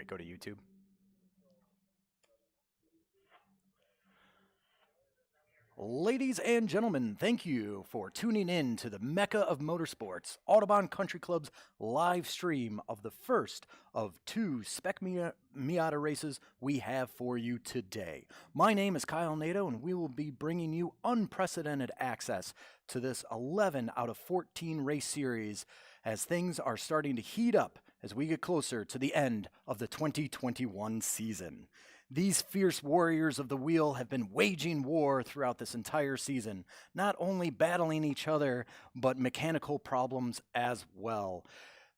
go to YouTube. Ladies and gentlemen, thank you for tuning in to the Mecca of Motorsports, Autobahn Country Club's live stream of the first of two Spec Miata races we have for you today. My name is Kyle Nato, and we will be bringing you unprecedented access to this 11 out of 14 race series as things are starting to heat up as we get closer to the end of the 2021 season. These fierce warriors of the wheel have been waging war throughout this entire season, not only battling each other, but mechanical problems as well.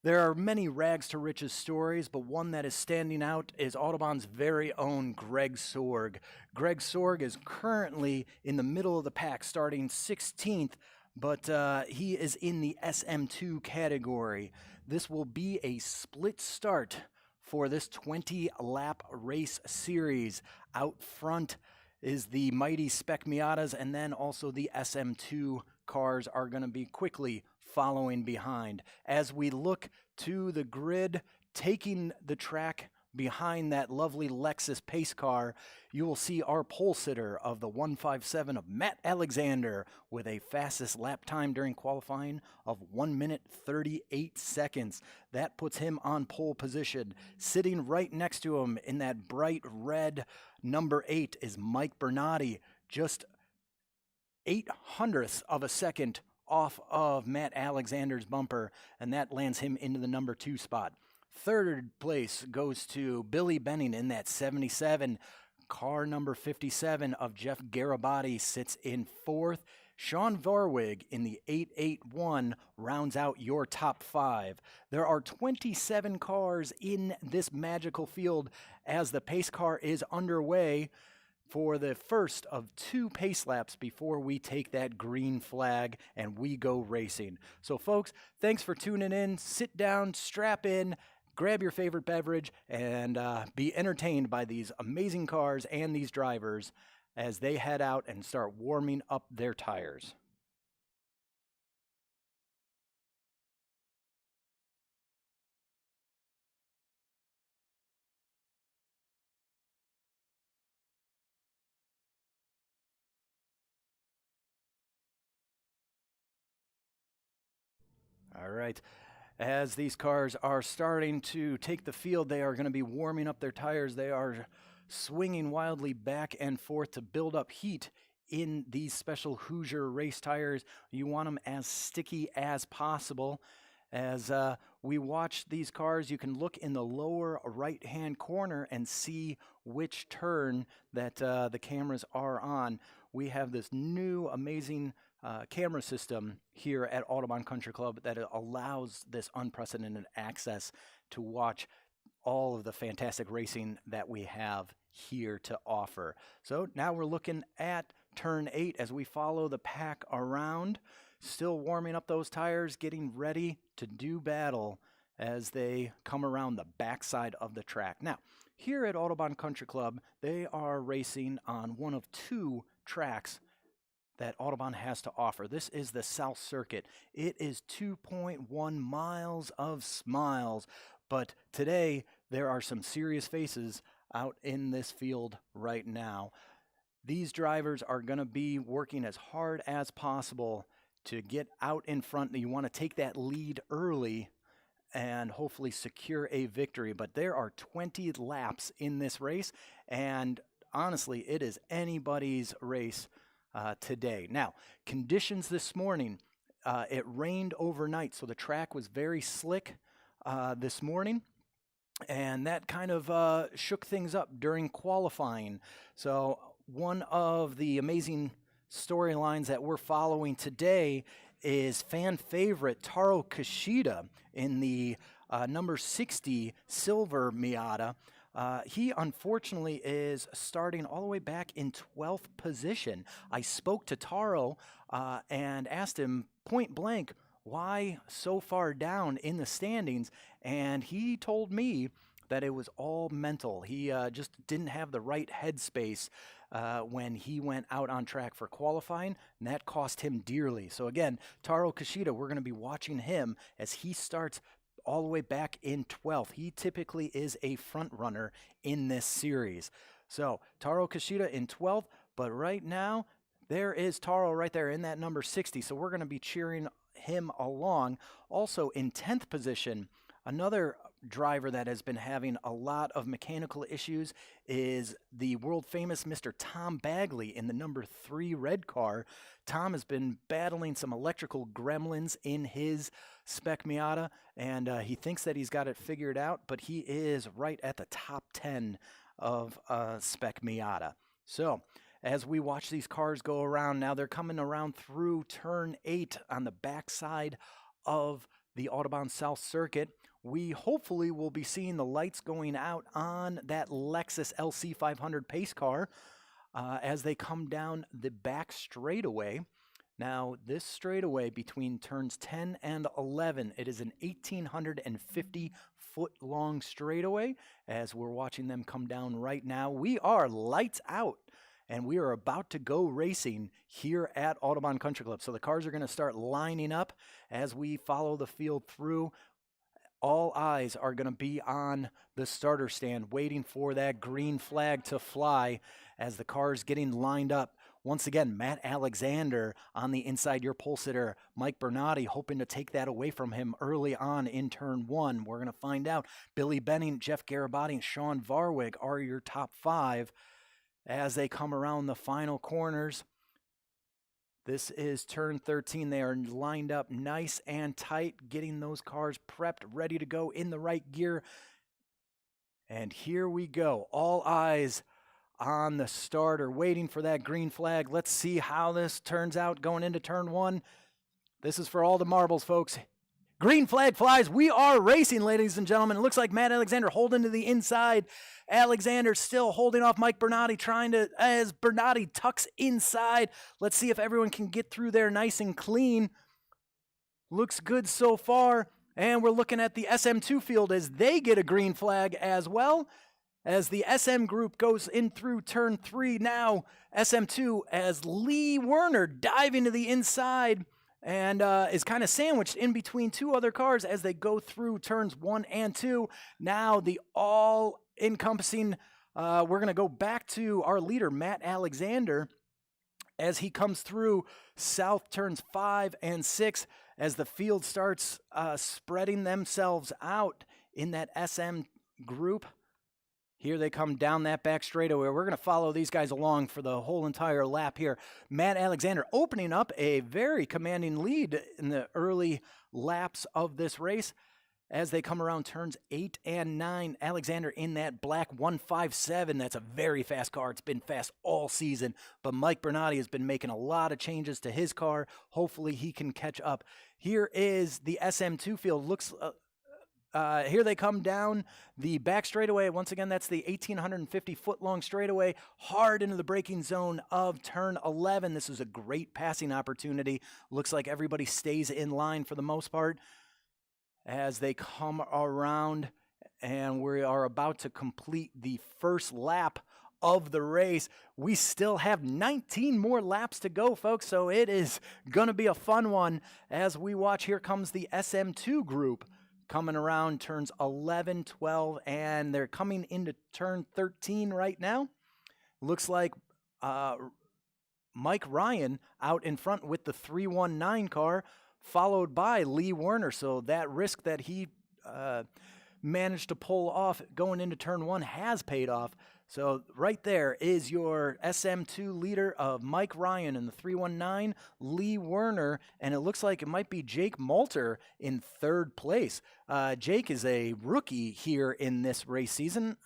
There are many rags to riches stories, but one that is standing out is Autobahn's very own Greg Sorg. Greg Sorg is currently in the middle of the pack, starting 16th, but he is in the SM2 category. This will be a split start for this 20-lap race series. Out front is the mighty Spec Miatas, and then also the SM2 cars are going to be quickly following behind. As we look to the grid, taking the track behind that lovely Lexus pace car, you will see our pole sitter of the 157 of Matt Alexander with a fastest lap time during qualifying of 1 minute 38 seconds. That puts him on pole position. Sitting right next to him in that bright red number 8 is Mike Bernardi, just 0.08 of a second off of Matt Alexander's bumper, and that lands him into the number 2 spot. Third place goes to Billy Benning in that 77. Car number 57 of Jeff Garibaldi sits in 4th. Sean Varwig in the 881 rounds out your top 5. There are 27 cars in this magical field as the pace car is underway for the first of 2 pace laps before we take that green flag and we go racing. So folks, thanks for tuning in. Sit down, strap in, grab your favorite beverage, and be entertained by these amazing cars and these drivers as they head out and start warming up their tires. All right. As these cars are starting to take the field, they are going to be warming up their tires. They are swinging wildly back and forth to build up heat in these special Hoosier race tires. You want them as sticky as possible. As we watch these cars, you can look in the lower right-hand corner and see which turn that the cameras are on. We have this new amazing camera system here at Autobahn Country Club that allows this unprecedented access to watch all of the fantastic racing that we have here to offer. So now we're looking at turn 8 as we follow the pack around, still warming up those tires, getting ready to do battle as they come around the backside of the track. Now, here at Autobahn Country Club, they are racing on one of 2 tracks that Autobahn has to offer. This is the South Circuit. It is 2.1 miles of smiles, but today there are some serious faces out in this field right now. These drivers are going to be working as hard as possible to get out in front. You want to take that lead early and hopefully secure a victory, but there are 20 laps in this race, and honestly, it is anybody's race today. Now, conditions this morning, it rained overnight, so the track was very slick this morning, and that kind of shook things up during qualifying. So one of the amazing storylines that we're following today is fan favorite Taro Kishida in the number 60 silver Miata. He unfortunately is starting all the way back in 12th position. I spoke to Taro and asked him point blank, why so far down in the standings? And he told me that it was all mental. He just didn't have the right headspace when he went out on track for qualifying, and that cost him dearly. So again, Taro Kishida, we're going to be watching him as he starts all the way back in 12th. He typically is a front runner in this series. So Taro Kishida in 12th, but right now there is Taro right there in that number 60. So we're going to be cheering him along. Also in 10th position, another driver that has been having a lot of mechanical issues is the world famous Mr. Tom Bagley in the number 3 red car. Tom has been battling some electrical gremlins in his Spec Miata, and he thinks that he's got it figured out, but he is right at the top 10 of Spec Miata. So as we watch these cars go around, now they're coming around through turn 8 on the backside of the Autobahn South Circuit. We hopefully will be seeing the lights going out on that Lexus LC500 pace car as they come down the back straightaway. Now, this straightaway between turns 10 and 11, it is an 1,850-foot-long straightaway. As we're watching them come down right now, we are lights out, and we are about to go racing here at Autobahn Country Club. So the cars are going to start lining up as we follow the field through. All eyes are going to be on the starter stand waiting for that green flag to fly as the cars getting lined up. Once again, Matt Alexander on the inside, your pole sitter, Mike Bernardi, hoping to take that away from him early on in turn 1. We're going to find out. Billy Benning, Jeff Garibaldi, and Sean Varwig are your top 5 as they come around the final corners. This is turn 13. They are lined up nice and tight, getting those cars prepped, ready to go in the right gear. And here we go. All eyes on the starter, waiting for that green flag. Let's see how this turns out going into turn 1. This is for all the marbles, folks. Green flag flies. We are racing, ladies and gentlemen. It looks like Matt Alexander holding to the inside. Alexander still holding off Mike Bernardi, trying to, as Bernardi tucks inside. Let's see if everyone can get through there nice and clean. Looks good so far. And we're looking at the SM2 field as they get a green flag as well. As the SM group goes in through turn 3 now, SM2 as Lee Werner diving to the inside and is kind of sandwiched in between 2 other cars as they go through turns 1 and 2. Now the all-encompassing, we're going to go back to our leader, Matt Alexander, as he comes through south turns 5 and 6 as the field starts spreading themselves out in that SM group. Here they come down that back straightaway. We're going to follow these guys along for the whole entire lap here. Matt Alexander opening up a very commanding lead in the early laps of this race as they come around turns 8 and 9. Alexander in that black 157. That's a very fast car. It's been fast all season, but Mike Bernardi has been making a lot of changes to his car. Hopefully he can catch up. Here is the SM2 field. Looks here they come down the back straightaway. Once again, that's the 1,850-foot-long straightaway, hard into the braking zone of turn 11. This is a great passing opportunity. Looks like everybody stays in line for the most part as they come around, and we are about to complete the first lap of the race. We still have 19 more laps to go, folks, so it is going to be a fun one as we watch. Here comes the SM2 group coming around turns 11, 12, and they're coming into turn 13 right now. Looks like Mike Ryan out in front with the 319 car, followed by Lee Werner. So that risk that he managed to pull off going into turn 1 has paid off. So right there is your SM2 leader of Mike Ryan in the 319, Lee Werner, and it looks like it might be Jake Malter in 3rd place. Jake is a rookie here in this race season.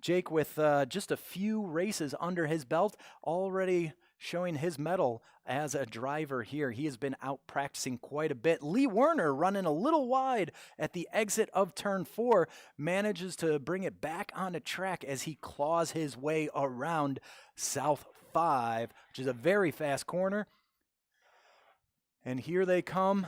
Jake with just a few races under his belt, already showing his mettle as a driver here. He has been out practicing quite a bit. Lee Werner running a little wide at the exit of turn 4, manages to bring it back onto track as he claws his way around South 5, which is a very fast corner. And here they come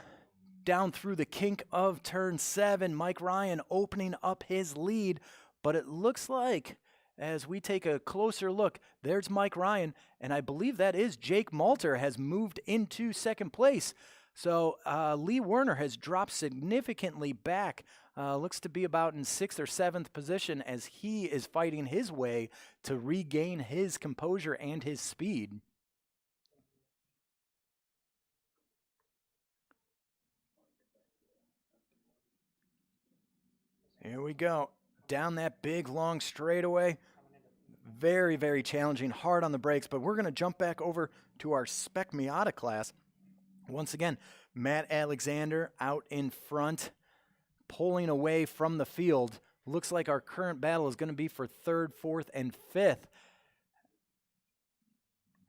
down through the kink of turn 7. Mike Ryan opening up his lead, but it looks like as we take a closer look, there's Mike Ryan, and I believe that is Jake Malter has moved into 2nd place. So Lee Werner has dropped significantly back. Looks to be about in 6th or 7th position as he is fighting his way to regain his composure and his speed. Here we go. Down that big, long straightaway. Very, very challenging, hard on the brakes, but we're going to jump back over to our Spec Miata class. Once again, Matt Alexander out in front, pulling away from the field. Looks like our current battle is going to be for 3rd, 4th, and 5th.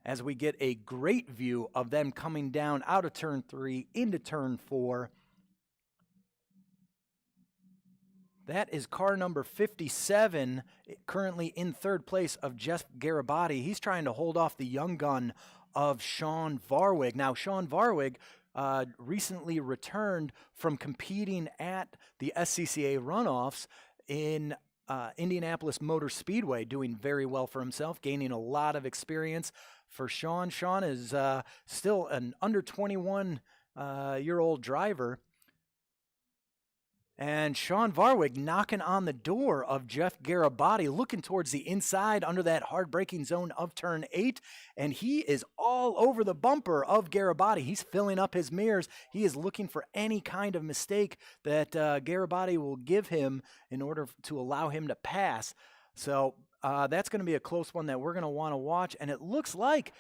As we get a great view of them coming down out of turn 3 into turn 4. That is car number 57, currently in 3rd place of Jeff Garibaldi. He's trying to hold off the young gun of Sean Varwig. Now, Sean Varwig recently returned from competing at the SCCA runoffs in Indianapolis Motor Speedway, doing very well for himself, gaining a lot of experience. For Sean, Sean is still an under 21-year-old driver. And Sean Varwig knocking on the door of Jeff Garibaldi, looking towards the inside under that hard braking zone of turn 8. And he is all over the bumper of Garibaldi. He's filling up his mirrors. He is looking for any kind of mistake that Garibaldi will give him in order to allow him to pass. So that's going to be a close one that we're going to want to watch. And it looks like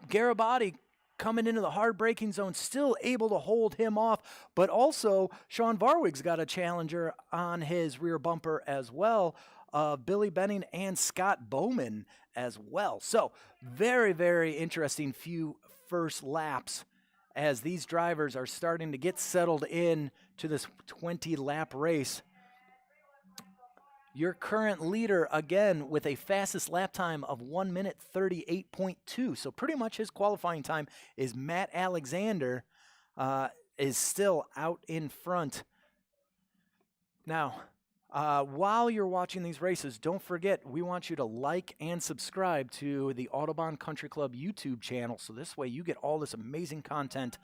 Garibaldi coming into the hard braking zone, still able to hold him off, but also Sean Varwig's got a challenger on his rear bumper as well, Billy Benning and Scott Bowman as well. So very, very interesting few first laps as these drivers are starting to get settled in to this 20-lap race. Your current leader, again, with a fastest lap time of 1 minute 38.2. So pretty much his qualifying time is Matt Alexander, is still out in front. Now, while you're watching these races, don't forget, we want you to like and subscribe to the Autobahn Country Club YouTube channel. So this way you get all this amazing content.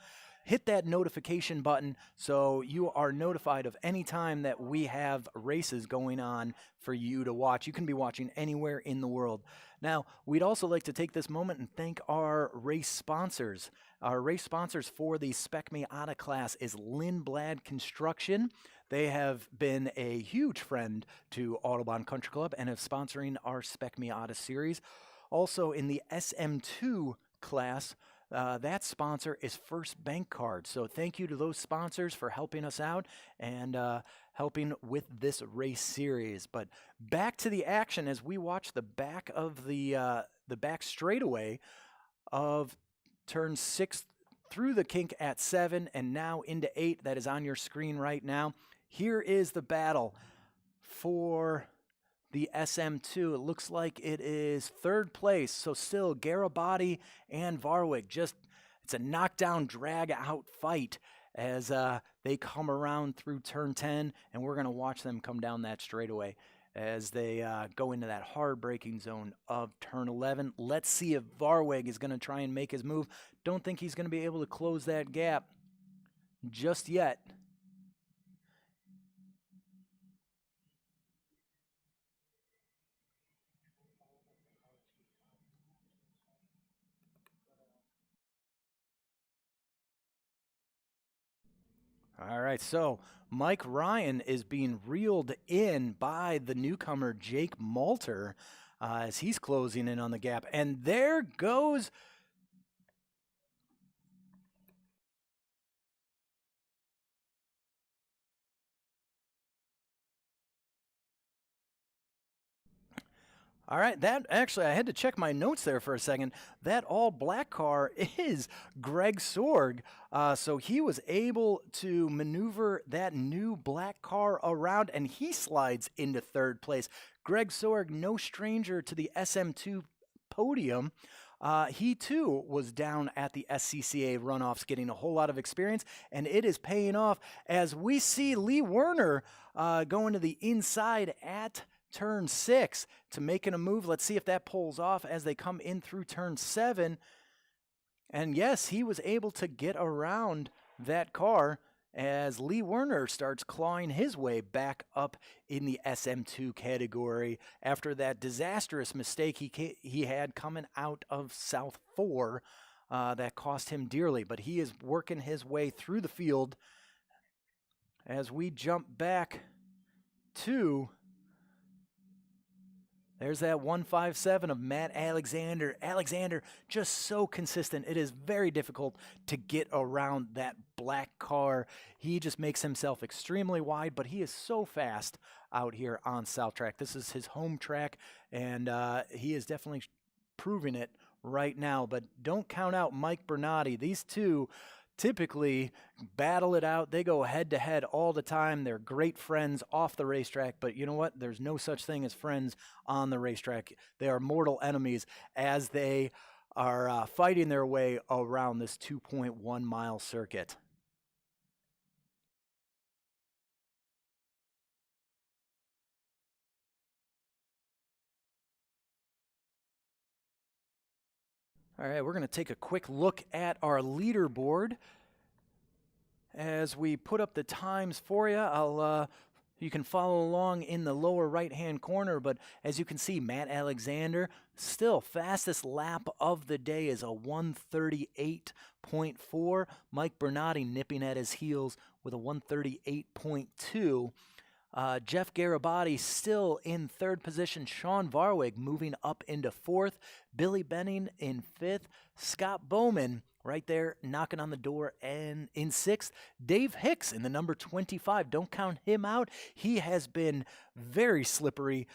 Hit that notification button so you are notified of any time that we have races going on for you to watch. You can be watching anywhere in the world. Now, we'd also like to take this moment and thank our race sponsors. Our race sponsors for the Spec Miata class is Lindblad Construction. They have been a huge friend to Autobahn Country Club and have sponsoring our Spec Miata series. Also in the SM2 class, that sponsor is First Bank Card. So thank you to those sponsors for helping us out and helping with this race series. But back to the action as we watch the back of the back straightaway of turn 6 through the kink at 7 and now into 8. That is on your screen right now. Here is the battle for the SM2. It looks like it is 3rd place. So still Garibaldi and Varwig. It's a knockdown, drag-out fight as they come around through turn 10, and we're going to watch them come down that straightaway as they go into that hard braking zone of turn 11. Let's see if Varwig is going to try and make his move. Don't think he's going to be able to close that gap just yet. All right, so Mike Ryan is being reeled in by the newcomer Jake Malter as he's closing in on the gap. And there goes all right, that actually, I had to check my notes there for a second. That all black car is Greg Sorg. So he was able to maneuver that new black car around, and he slides into 3rd place. Greg Sorg, no stranger to the SM2 podium. He too was down at the SCCA runoffs getting a whole lot of experience, and it is paying off as we see Lee Werner going to the inside at turn 6 to making a move. Let's see if that pulls off as they come in through turn 7. And yes, he was able to get around that car as Lee Werner starts clawing his way back up in the SM2 category after that disastrous mistake he had coming out of South 4 that cost him dearly. But he is working his way through the field as we jump back to... There's that 157 of Matt Alexander. Alexander just so consistent. It is very difficult to get around that black car. He just makes himself extremely wide, but he is so fast out here on South Track. This is his home track, and he is definitely proving it right now. But don't count out Mike Bernardi. These two typically battle it out. They go head to head all the time. They're great friends off the racetrack, but you know what? There's no such thing as friends on the racetrack. They are mortal enemies as they are fighting their way around this 2.1 mile circuit. All right, we're going to take a quick look at our leaderboard. As we put up the times for you, you can follow along in the lower right-hand corner, but as you can see, Matt Alexander, still fastest lap of the day is a 138.4. Mike Bernardi nipping at his heels with a 138.2. Jeff Garibaldi still in third position. Sean Varwig moving up into fourth. Billy Benning in fifth. Scott Bowman right there knocking on the door and in sixth. Dave Hicks in the number 25. Don't count him out. He has been very slippery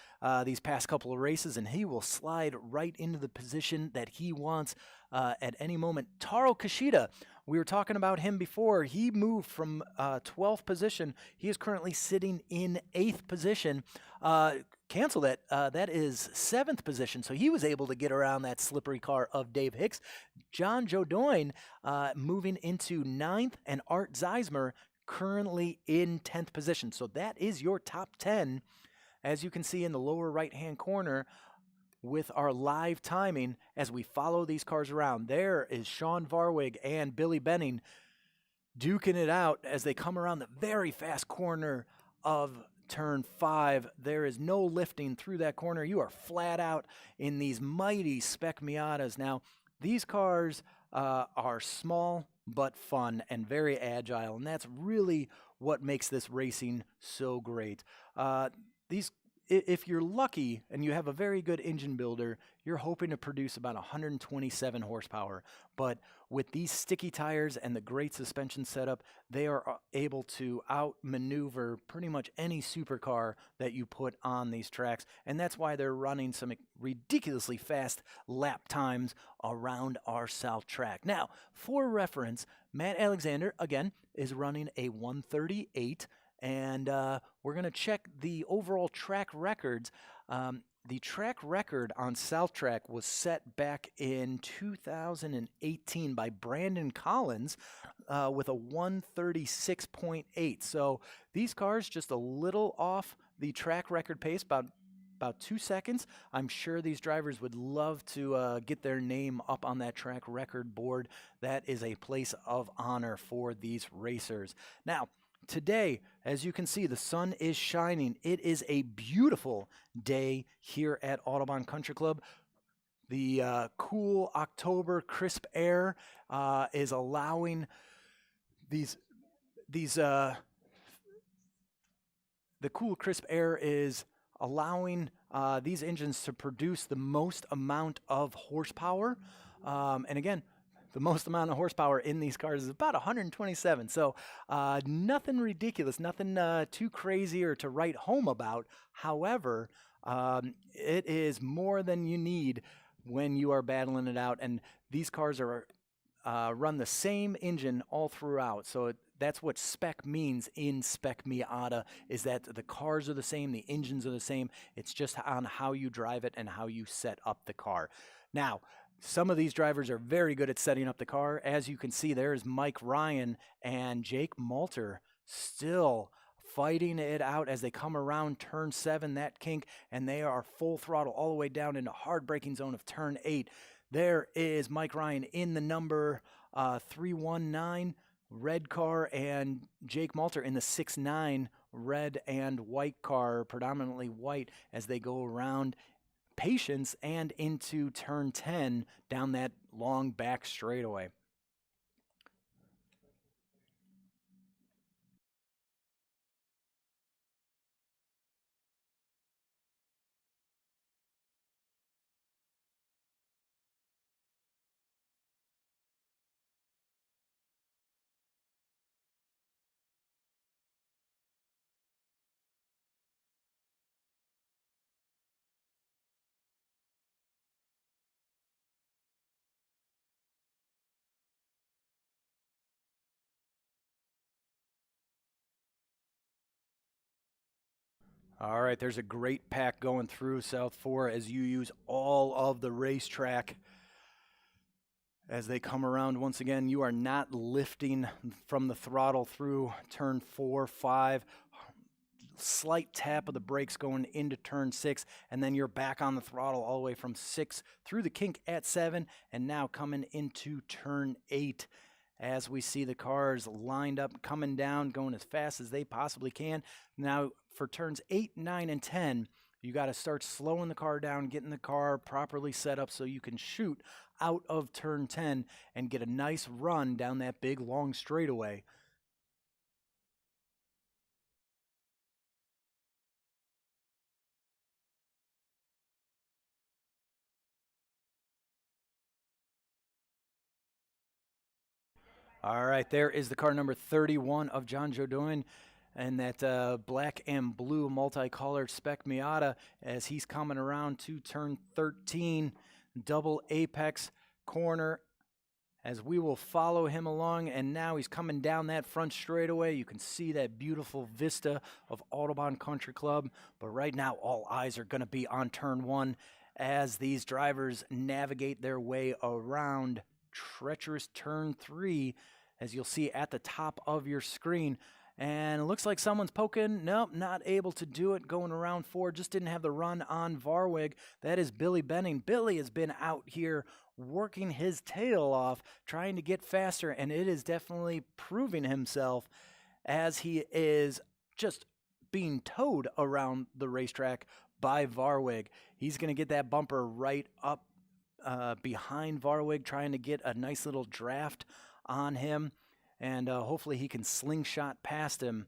these past couple of races, and he will slide right into the position that he wants at any moment. Taro Kishida, we were talking about him before. He moved from 12th position. He is currently sitting in 8th position. Cancel that. That is 7th position. So he was able to get around that slippery car of Dave Hicks. John Jodoin moving into 9th, and Art Zeismer currently in 10th position. So that is your top 10, as you can see in the lower right-hand corner with our live timing as we follow these cars around. There is Sean Varwig and Billy Benning duking it out as they come around the very fast corner of turn 5. There is no lifting through that corner. You are flat out in these mighty Spec Miatas. Now, these cars are small but fun and very agile, and that's really what makes this racing so great. If you're lucky and you have a very good engine builder, you're hoping to produce about 127 horsepower. But with these sticky tires and the great suspension setup, they are able to outmaneuver pretty much any supercar that you put on these tracks. And that's why they're running some ridiculously fast lap times around our South Track. Now, for reference, Matt Alexander, again, is running a 138. And we're going to check the overall track records. The track record on South Track was set back in 2018 by Brandon Collins with a 136.8. So these cars just a little off the track record pace, about 2 seconds. I'm sure these drivers would love to get their name up on that track record board. That is a place of honor for these racers. Now, today, as you can see, the sun is shining. It is a beautiful day here at Autobahn Country Club. The cool October crisp air is allowing the cool crisp air is allowing these engines to produce the most amount of horsepower. And again, the most amount of horsepower in these cars is about 127. So nothing ridiculous, nothing too crazy or to write home about. However, it is more than you need when you are battling it out. And these cars are run the same engine all throughout. So that's what spec means in Spec Miata, is that the cars are the same, the engines are the same. It's just on how you drive it and how you set up the car. Now, some of these drivers are very good at setting up the car. As you can see, there's Mike Ryan and Jake Malter still fighting it out as they come around turn 7, that kink, and they are full throttle all the way down into hard braking zone of turn 8. There is Mike Ryan in the number 319 red car, and Jake Malter in the 69 red and white car, predominantly white, as they go around Patience and into turn 10 down that long back straightaway. All right, there's a great pack going through South 4 as you use all of the racetrack. As they come around once again, you are not lifting from the throttle through turn 4, 5. Slight tap of the brakes going into turn 6, and then you're back on the throttle all the way from 6 through the kink at 7, and now coming into turn 8. As we see the cars lined up, coming down, going as fast as they possibly can. Now, for turns 8, 9, and 10, you got to start slowing the car down, getting the car properly set up so you can shoot out of turn 10 and get a nice run down that big, long straightaway. All right, there is the car number 31 of John Jodoin, and that black and blue multicolored Spec Miata as he's coming around to turn 13, double apex corner, as we will follow him along. And now he's coming down that front straightaway. You can see that beautiful vista of Autobahn Country Club, but right now all eyes are going to be on turn 1 as these drivers navigate their way around treacherous turn 3, as you'll see at the top of your screen. And it looks like someone's poking. Nope, not able to do it. Going around 4, just didn't have the run on Varwig. That is Billy Benning. Billy has been out here working his tail off, trying to get faster, and it is definitely proving himself as he is just being towed around the racetrack by Varwig. He's going to get that bumper right up behind Varwig, trying to get a nice little draft on him, and hopefully he can slingshot past him.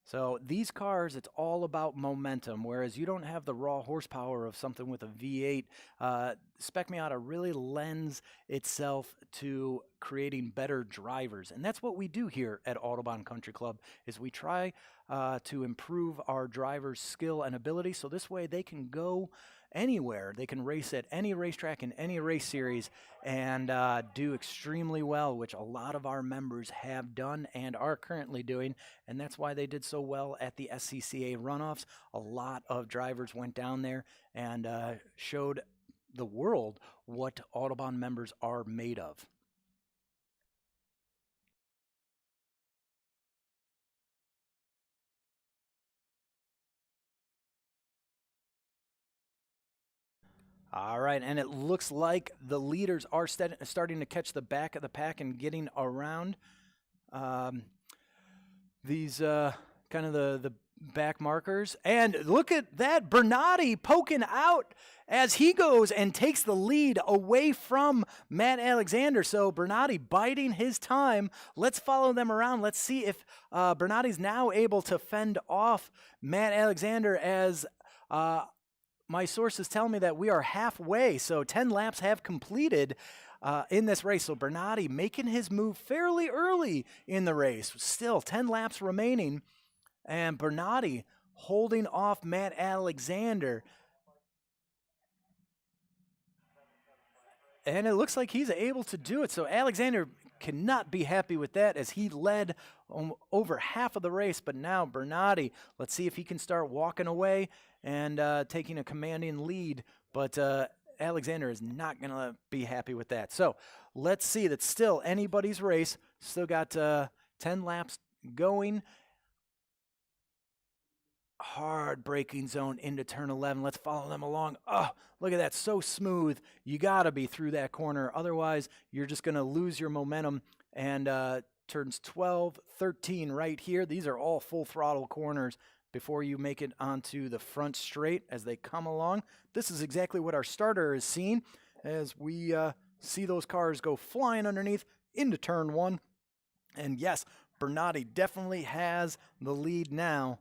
So these cars, it's all about momentum, whereas you don't have the raw horsepower of something with a V8. Spec Miata really lends itself to creating better drivers, and that's what we do here at Autobahn Country Club, is we try to improve our drivers' skill and ability, so this way they can go anywhere. They can race at any racetrack in any race series and do extremely well, which a lot of our members have done and are currently doing, and that's why they did so well at the SCCA runoffs. A lot of drivers went down there and showed the world what Autobahn members are made of. All right, and it looks like the leaders are starting to catch the back of the pack and getting around these kind of the back markers. And look at that, Bernardi poking out as he goes and takes the lead away from Matt Alexander. So Bernardi biding his time. Let's follow them around. Let's see if Bernardi's now able to fend off Matt Alexander, as my sources tell me that we are halfway, so 10 laps have completed in this race. So Bernardi making his move fairly early in the race. Still 10 laps remaining, and Bernardi holding off Matt Alexander. And it looks like he's able to do it. So Alexander cannot be happy with that, as he led over half of the race. But now Bernardi, let's see if he can start walking away and taking a commanding lead. But Alexander is not going to be happy with that. So let's see. That's still anybody's race. Still got 10 laps going. hard braking zone into turn 11. Let's follow them along. Oh, look at that. So smooth. You got to be through that corner. Otherwise, you're just going to lose your momentum. And turns 12, 13 right here. These are all full throttle corners before you make it onto the front straight as they come along. This is exactly what our starter has seen as we see those cars go flying underneath into turn 1. And yes, Bernardi definitely has the lead now.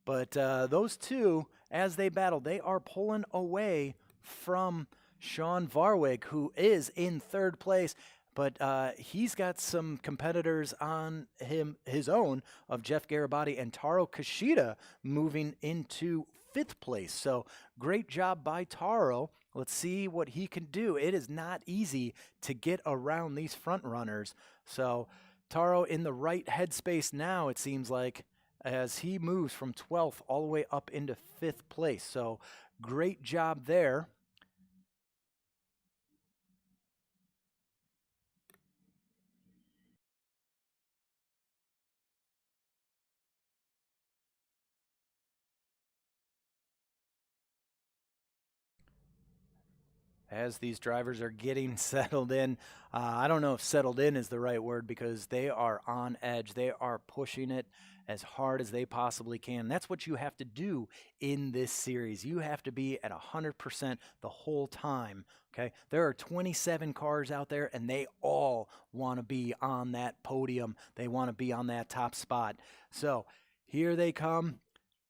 But those two, as they battle, they are pulling away from Sean Varwig, who is in third place. But he's got some competitors on his own of Jeff Garibaldi and Taro Kishida moving into fifth place. So great job by Taro. Let's see what he can do. It is not easy to get around these front runners. So Taro in the right headspace now, it seems like, as he moves from 12th all the way up into 5th place. So great job there. As these drivers are getting settled in, I don't know if settled in is the right word because they are on edge. They are pushing it as hard as they possibly can. That's what you have to do in this series. You have to be at 100% the whole time. Okay, there are 27 cars out there, and they all want to be on that podium. They want to be on that top spot. So here they come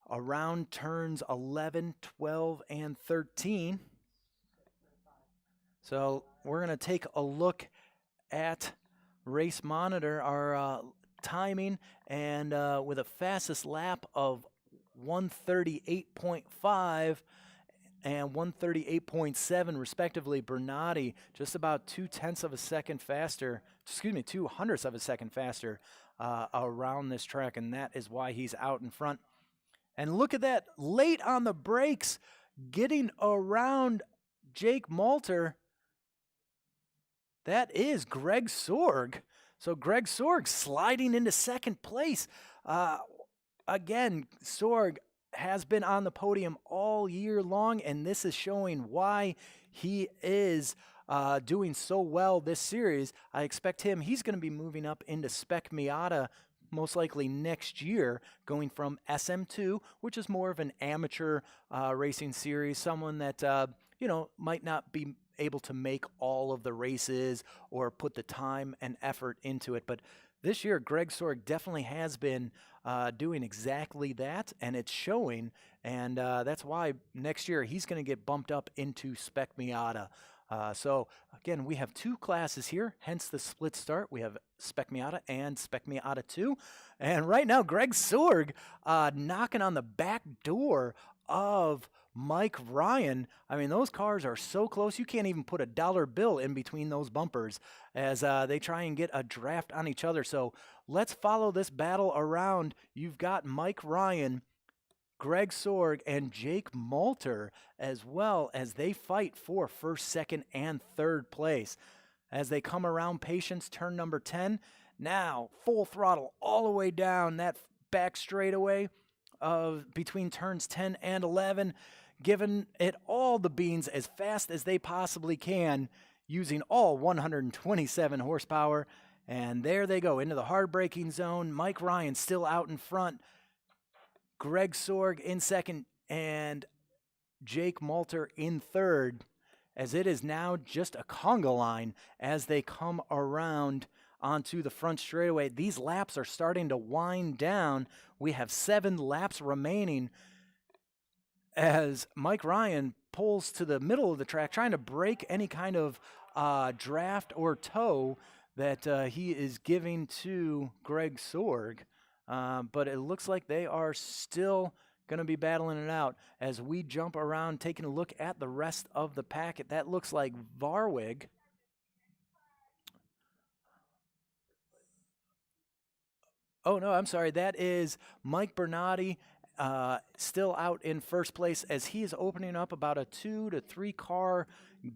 around turns 11, 12, and 13. So we're going to take a look at Race Monitor, our timing, and with a fastest lap of 138.5 and 138.7 respectively, Bernardi just about 0.2 of a second faster, 0.02 of a second faster around this track, and that is why he's out in front. And look at that, late on the brakes, getting around Jake Malter. That is Greg Sorg. So Greg Sorg sliding into second place. Again, Sorg has been on the podium all year long, and this is showing why he is doing so well this series. I expect he's going to be moving up into Spec Miata most likely next year, going from SM2, which is more of an amateur racing series, someone that, might not be able to make all of the races or put the time and effort into it. But this year, Greg Sorg definitely has been doing exactly that, and it's showing. And that's why next year he's going to get bumped up into Spec Miata. So, again, we have two classes here, hence the split start. We have Spec Miata and Spec Miata 2. And right now, Greg Sorg knocking on the back door of Mike Ryan. I mean, those cars are so close, you can't even put a dollar bill in between those bumpers as they try and get a draft on each other. So let's follow this battle around. You've got Mike Ryan, Greg Sorg, and Jake Malter as well as they fight for first, second, and third place. As they come around Patience, turn number 10. Now, full throttle all the way down that back straightaway of between turns 10 and 11, giving it all the beans as fast as they possibly can, using all 127 horsepower. And there they go into the hard braking zone. Mike Ryan still out in front. Greg Sorg in second, and Jake Malter in third, as it is now just a conga line as they come around onto the front straightaway. These laps are starting to wind down. We have 7 laps remaining as Mike Ryan pulls to the middle of the track, trying to break any kind of draft or tow that he is giving to Greg Sorg. But it looks like they are still going to be battling it out as we jump around, taking a look at the rest of the packet. That looks like Varwig. Oh, no, I'm sorry. That is Mike Bernardi still out in first place as he is opening up about a 2 to 3 car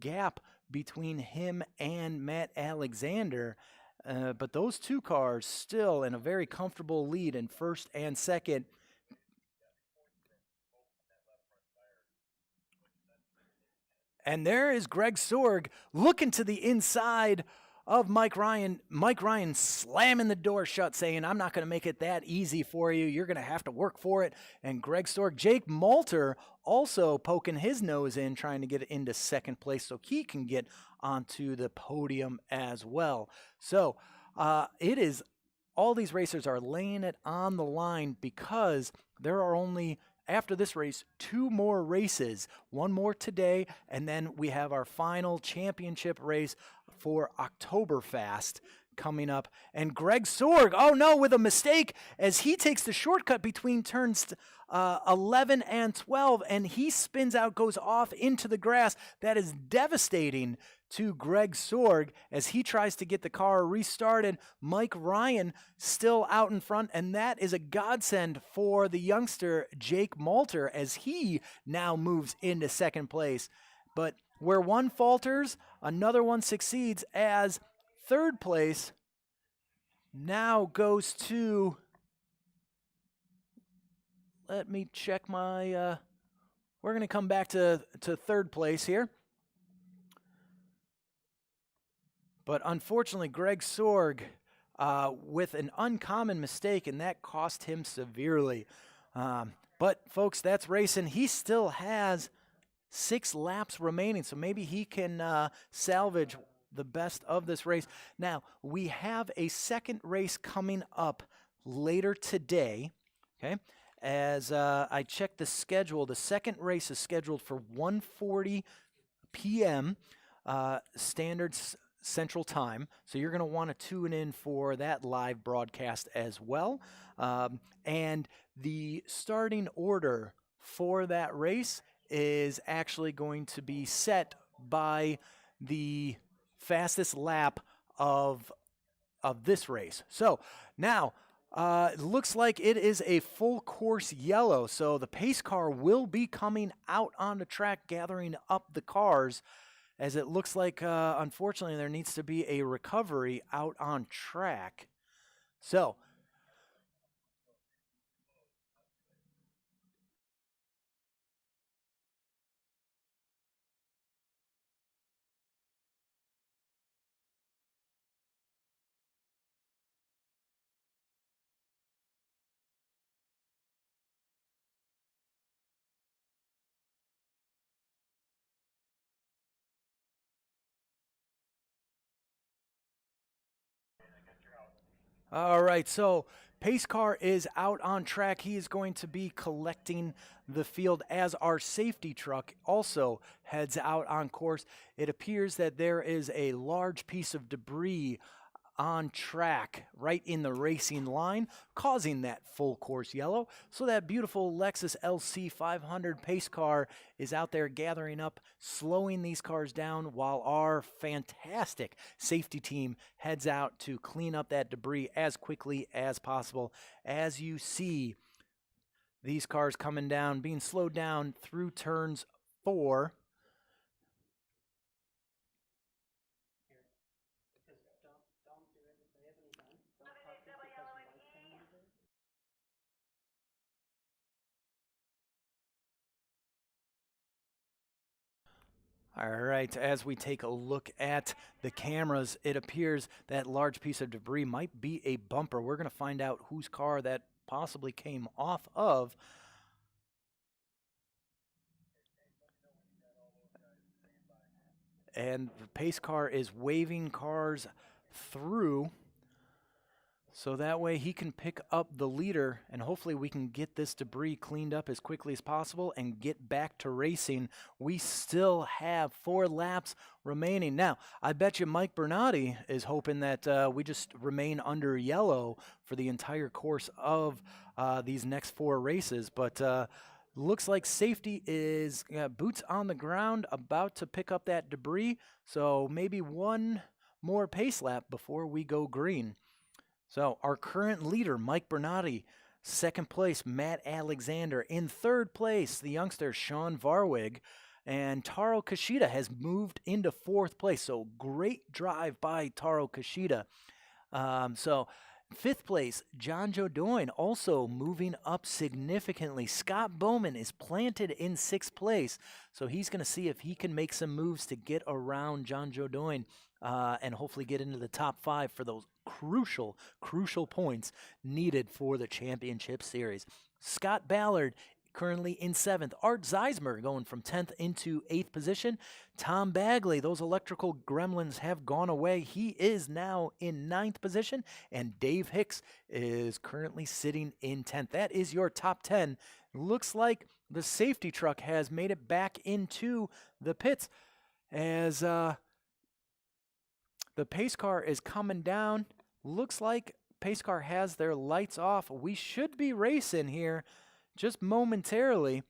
gap between him and Matt Alexander. But those 2 cars still in a very comfortable lead in first and second. And there is Greg Sorg looking to the inside of Mike Ryan. Mike Ryan slamming the door shut, saying, I'm not going to make it that easy for you. You're going to have to work for it. And Greg Sorg, Jake Malter also poking his nose in, trying to get into second place so he can get onto the podium as well. So it is, all these racers are laying it on the line because there are only, after this race, 2 more races, 1 more today, and then we have our final championship race for Oktoberfest coming up. And Greg Sorg, oh no, with a mistake as he takes the shortcut between turns 11 and 12, and he spins out, goes off into the grass. That is devastating to Greg Sorg as he tries to get the car restarted. Mike Ryan still out in front, and that is a godsend for the youngster Jake Malter as he now moves into second place. But where one falters, another one succeeds, as third place now goes to, let me check my, we're going to come back to third place here. But unfortunately, Greg Sorg with an uncommon mistake, and that cost him severely. But, folks, that's racing. He still has 6 laps remaining, so maybe he can salvage the best of this race. Now, we have a second race coming up later today, okay? As I checked the schedule, the second race is scheduled for 1:40 p.m. Standard Central Time, so you're going to want to tune in for that live broadcast as well. And the starting order for that race is actually going to be set by the fastest lap of this race. So now it looks like it is a full course yellow, so the pace car will be coming out on the track, gathering up the cars, as it looks like, unfortunately, there needs to be a recovery out on track. So all right, so pace car is out on track. He is going to be collecting the field as our safety truck also heads out on course. It appears that there is a large piece of debris on track right in the racing line, causing that full course yellow. So that beautiful Lexus LC 500 pace car is out there gathering up, slowing these cars down, while our fantastic safety team heads out to clean up that debris as quickly as possible. As you see these cars coming down, being slowed down through turns 4. All right, as we take a look at the cameras, it appears that large piece of debris might be a bumper. We're going to find out whose car that possibly came off of. And the pace car is waving cars through, so that way he can pick up the leader, and hopefully we can get this debris cleaned up as quickly as possible and get back to racing. We still have 4 laps remaining. Now, I bet you Mike Bernardi is hoping that we just remain under yellow for the entire course of these next 4 races, but looks like safety is boots on the ground, about to pick up that debris, so maybe 1 more pace lap before we go green. So our current leader, Mike Bernardi, second place, Matt Alexander. In third place, the youngster, Sean Varwig. And Taro Kashida has moved into fourth place. So great drive by Taro Kashida. So Fifth place, John Jodoin, also moving up significantly. Scott Bowman is planted in sixth place, so he's going to see if he can make some moves to get around John Jodoin and hopefully get into the top 5 for those crucial points needed for the championship series. Scott Ballard currently in 7th. Art Zeismer going from 10th into 8th position. Tom Bagley, those electrical gremlins have gone away. He is now in 9th position. And Dave Hicks is currently sitting in 10th. That is your top 10. Looks like the safety truck has made it back into the pits as the pace car is coming down. Looks like pace car has their lights off. We should be racing here just momentarily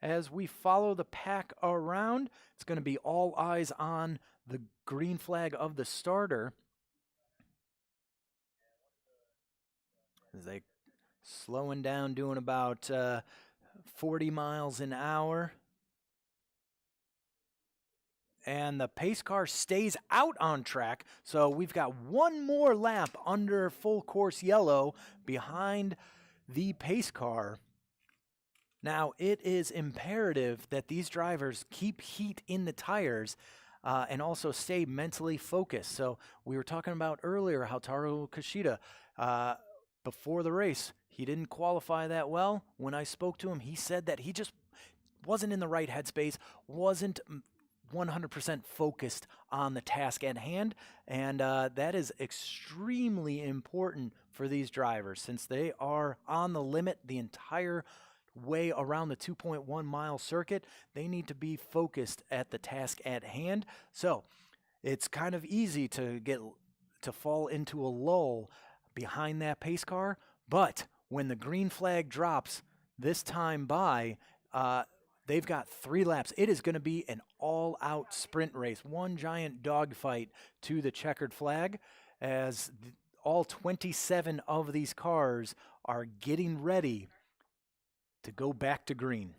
as we follow the pack around. It's going to be all eyes on the green flag of the starter as they slowing down, doing about 40 miles an hour. And the pace car stays out on track, so we've got one more lap under full course yellow behind the pace car. Now, it is imperative that these drivers keep heat in the tires and also stay mentally focused. So we were talking about earlier how Taro Kashida, before the race, he didn't qualify that well. When I spoke to him, he said that he just wasn't in the right headspace, wasn't 100% focused on the task at hand, and that is extremely important for these drivers since they are on the limit the entire way around the 2.1 mile circuit. They need to be focused at the task at hand. So it's kind of easy to fall into a lull behind that pace car, but when the green flag drops this time by, they've got 3 laps. It is going to be an all-out sprint race, one giant dogfight to the checkered flag as all 27 of these cars are getting ready to go back to green.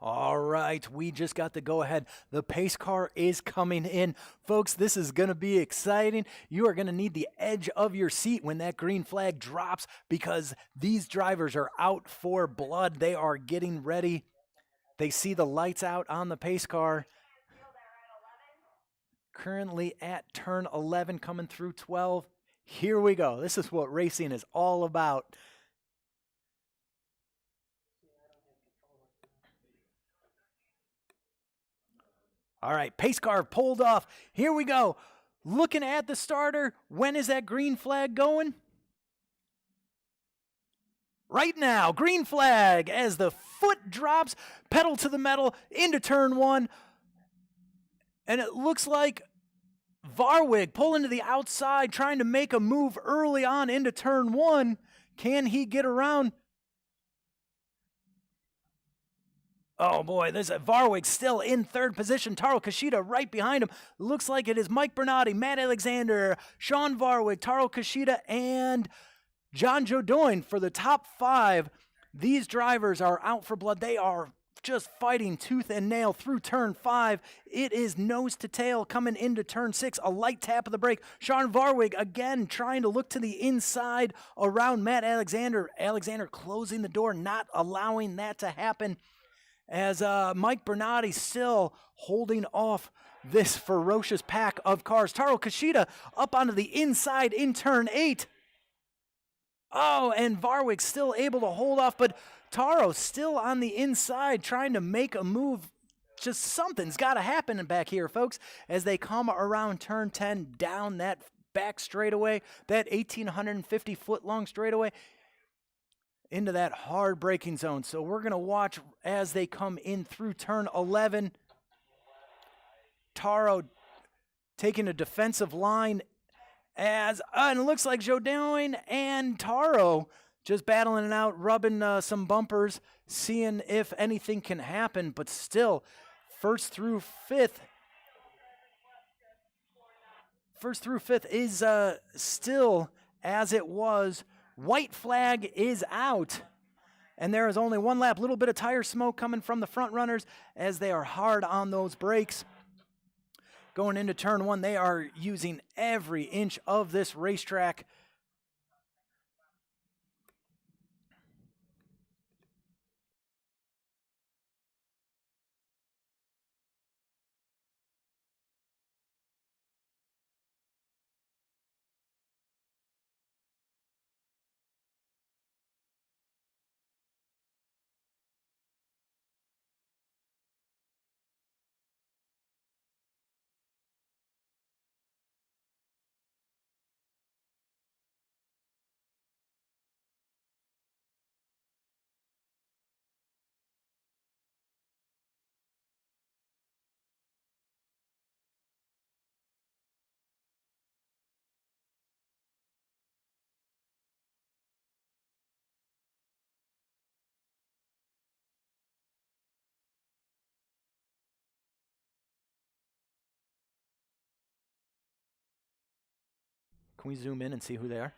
All right, we just got the go-ahead. The pace car is coming in. Folks, this is going to be exciting. You are going to need the edge of your seat when that green flag drops because these drivers are out for blood. They are getting ready. They see the lights out on the pace car. Currently at turn 11, coming through 12. Here we go. This is what racing is all about. All right, pace car pulled off. Here we go. Looking at the starter. When is that green flag going? Right now, green flag as the foot drops, pedal to the metal into turn 1. And it looks like Varwig pulling to the outside, trying to make a move early on into turn 1. Can he get around? Oh boy, there's Varwig still in 3rd position. Taro Kashida right behind him. Looks like it is Mike Bernardi, Matt Alexander, Sean Varwig, Taro Kashida, and John Jodoin for the top 5. These drivers are out for blood. They are just fighting tooth and nail through turn 5. It is nose to tail coming into turn 6. A light tap of the brake. Sean Varwig again trying to look to the inside around Matt Alexander. Alexander closing the door, not allowing that to happen. As Mike Bernardi still holding off this ferocious pack of cars. Taro Kashida up onto the inside in turn 8. Oh, and Varwig still able to hold off, but Taro still on the inside trying to make a move. Just something's got to happen back here, folks, as they come around turn 10 down that back straightaway, that 1,850-foot long straightaway, into that hard braking zone. So we're going to watch as they come in through turn 11. Taro taking a defensive line and it looks like Jodoin and Taro just battling it out, rubbing some bumpers, seeing if anything can happen, but still, first through fifth is still as it was. White flag is out. And there is only one lap. Little bit of tire smoke coming from the front runners as they are hard on those brakes. Going into turn one, they are using every inch of this racetrack. Can we zoom in and see who they are?